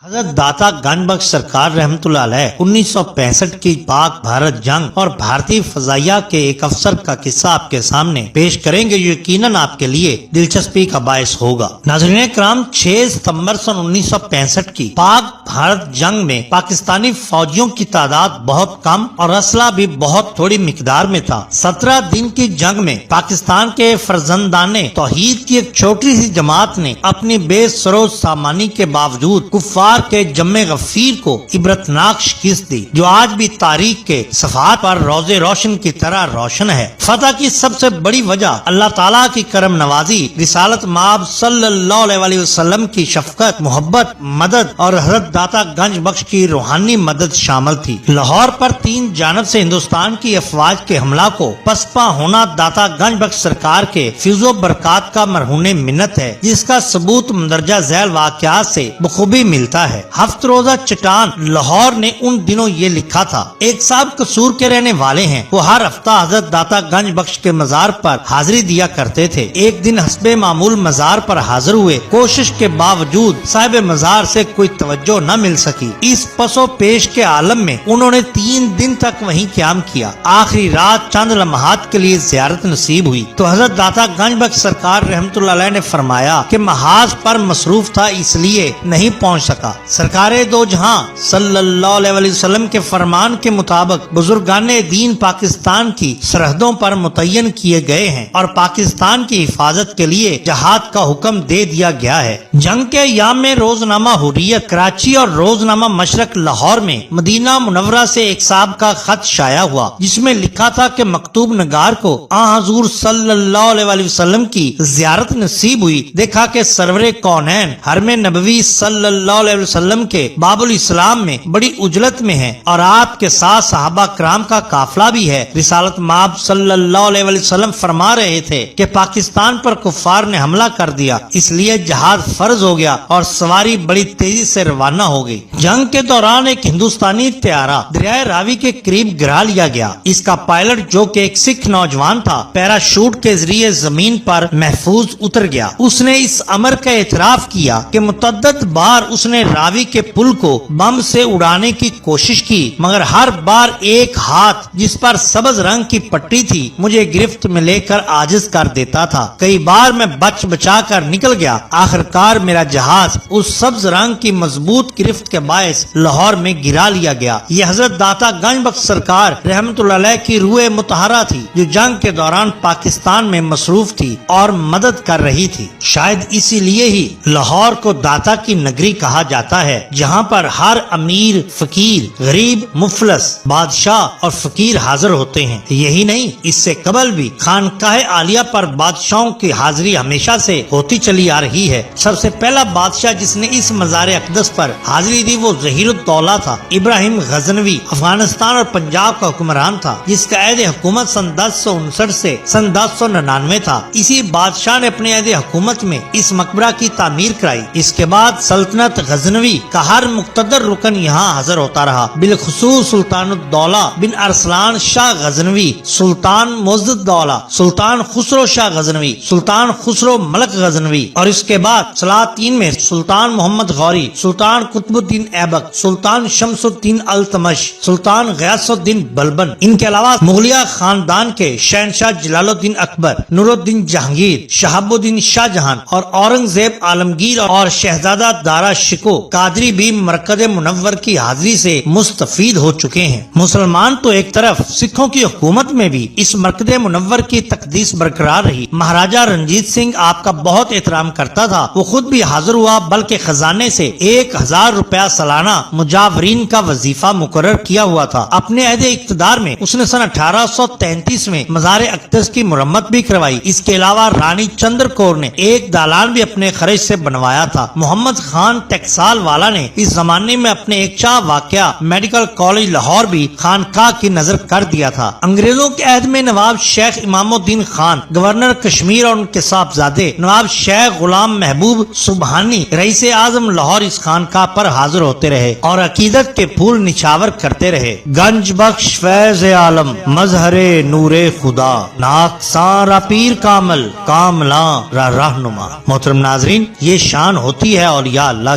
حضرت داتا گنج بخش سرکار رحمت اللہ علیہ 1965 کی پاک بھارت جنگ اور بھارتی فضائیہ کے ایک افسر کا قصہ آپ کے سامنے پیش کریں گے، جو یقیناً آپ کے لیے دلچسپی کا باعث ہوگا۔ ناظرین کرام، 6 ستمبر سن 1965 کی پاک بھارت جنگ میں پاکستانی فوجیوں کی تعداد بہت کم اور اسلحہ بھی بہت تھوڑی مقدار میں تھا۔ 17 دن کی جنگ میں پاکستان کے فرزندان توحید کی ایک چھوٹی سی جماعت نے اپنی بے سرو سامانی کے باوجود کفار کے جم غفیر کو عبرتناک شکست دی، جو آج بھی تاریخ کے صفحات پر روز روشن کی طرح روشن ہے۔ فتح کی سب سے بڑی وجہ اللہ تعالیٰ کی کرم نوازی، رسالت مآب صلی اللہ علیہ وسلم کی شفقت، محبت، مدد اور حضرت داتا گنج بخش کی روحانی مدد شامل تھی۔ لاہور پر 3 جانب سے ہندوستان کی افواج کے حملہ کو پسپا ہونا داتا گنج بخش سرکار کے فیض و برکات کا مرہون منت ہے، جس کا ثبوت مندرجہ ذیل واقعات سے بخوبی ملتا ہے۔ ہفت روزہ چٹان لاہور نے ان دنوں یہ لکھا تھا: ایک صاحب قصور کے رہنے والے ہیں، وہ ہر ہفتہ حضرت داتا گنج بخش کے مزار پر حاضری دیا کرتے تھے۔ ایک دن حسب معمول مزار پر حاضر ہوئے، کوشش کے باوجود صاحب مزار سے کوئی توجہ نہ مل سکی۔ اس پس و پیش کے عالم میں انہوں نے 3 دن تک وہیں قیام کیا۔ آخری رات چند لمحات کے لیے زیارت نصیب ہوئی تو حضرت داتا گنج بخش سرکار رحمت اللہ علیہ نے فرمایا کہ محاذ پر مصروف تھا، اس لیے نہیں پہنچ سکا۔ سرکار دو جہاں صلی اللہ علیہ وسلم کے فرمان کے مطابق بزرگان دین پاکستان کی سرحدوں پر متعین کیے گئے ہیں اور پاکستان کی حفاظت کے لیے جہاد کا حکم دے دیا گیا ہے۔ جنگ کے ایام میں روزنامہ حریت کراچی اور روزنامہ مشرق لاہور میں مدینہ منورہ سے ایک صاحب کا خط شائع ہوا، جس میں لکھا تھا کہ مکتوب نگار کو آن حضور صلی اللہ علیہ وسلم کی زیارت نصیب ہوئی۔ دیکھا کہ سرور کونین حرم نبوی صلی اللہ علیہ وسلم کے باب الاسلام میں بڑی اجلت میں ہے اور آپ کے ساتھ صحابہ کرام کا قافلہ بھی ہے۔ رسالت مآب صلی اللہ علیہ وسلم فرما رہے تھے کہ پاکستان پر کفار نے حملہ کر دیا، اس لیے جہاد فرض ہو گیا اور سواری بڑی تیزی سے روانہ ہو گئی۔ جنگ کے دوران ایک ہندوستانی طیارہ دریائے راوی کے قریب گرا لیا گیا۔ اس کا پائلٹ، جو کہ ایک سکھ نوجوان تھا، پیراشوٹ کے ذریعے زمین پر محفوظ اتر گیا۔ اس نے اس امر کا اعتراف کیا کہ متعدد بار اس نے راوی کے پل کو بم سے اڑانے کی کوشش کی، مگر ہر بار ایک ہاتھ جس پر سبز رنگ کی پٹی تھی مجھے گرفت میں لے کر عاجز کر دیتا تھا۔ کئی بار میں بچ بچا کر نکل گیا، آخرکار میرا جہاز اس سبز رنگ کی مضبوط گرفت کے باعث لاہور میں گرا لیا گیا۔ یہ حضرت داتا گنج بخش سرکار رحمت اللہ علیہ کی روح مطہرہ تھی، جو جنگ کے دوران پاکستان میں مصروف تھی اور مدد کر رہی تھی۔ شاید اسی لیے ہی لاہور کو داتا کی نگری کہا جاتا ہے، جہاں پر ہر امیر، فقیر، غریب، مفلس، بادشاہ اور فقیر حاضر ہوتے ہیں۔ یہی نہیں، اس سے قبل بھی خانقاہ عالیہ پر بادشاہوں کی حاضری ہمیشہ سے ہوتی چلی آ رہی ہے۔ سب سے پہلا بادشاہ جس نے اس مزار اقدس پر حاضری دی وہ ظہیر الدولہ تھا۔ ابراہیم غزنوی افغانستان اور پنجاب کا حکمران تھا، جس کا عہد حکومت سن 1059 سے سن 1099 تھا۔ اسی بادشاہ نے اپنے عہد حکومت میں اس مقبرہ کی تعمیر کرائی۔ اس کے بعد سلطنت غزنوی کا ہر مقتدر رکن یہاں حاضر ہوتا رہا، بالخصوص سلطان الدولہ بن ارسلان شاہ غزنوی، سلطان معز الدولہ، سلطان خسرو شاہ غزنوی، سلطان خسرو ملک غزنوی، اور اس کے بعد سلاطین میں سلطان محمد غوری، سلطان قطب الدین ایبک، سلطان شمس الدین التمش، سلطان غیاث الدین بلبن۔ ان کے علاوہ مغلیہ خاندان کے شہنشاہ جلال الدین اکبر، نور الدین جہانگیر، شہاب الدین شاہ جہان اور اورنگزیب عالمگیر اور شہزادہ دارا شکو قادری بھی مرکز منور کی حاضری سے مستفید ہو چکے ہیں۔ مسلمان تو ایک طرف، سکھوں کی حکومت میں بھی اس مرکز منور کی تقدیس برقرار رہی۔ مہاراجہ رنجیت سنگھ آپ کا بہت احترام کرتا تھا، وہ خود بھی حاضر ہوا، بلکہ خزانے سے 1000 روپیہ سالانہ مجاورین کا وظیفہ مقرر کیا ہوا تھا۔ اپنے عہد اقتدار میں اس نے سن 1833 میں مزار اقدس کی مرمت بھی کروائی۔ اس کے علاوہ رانی چندر کور نے ایک دالان بھی اپنے خرچ سے بنوایا تھا۔ محمد خان ٹیکسال والا نے اس زمانے میں اپنے ایک چاہ واقعہ میڈیکل کالج لاہور بھی خانقاہ کی نظر کر دیا تھا۔ انگریزوں کے عہد میں نواب شیخ امام الدین خان گورنر کشمیر اور ان کے صاحبزادے نواب شیخ غلام محبوب سبحانی رئیس اعظم لاہور اس خانقاہ پر حاضر ہوتے رہے اور عقیدت کے پھول نچھاور کرتے رہے۔ گنج بخش فیض عالم مظہر نور خدا، ناقصاں را پیر کامل کاملاں را رہنما۔ محترم ناظرین، یہ شان ہوتی ہے اولیاء اللہ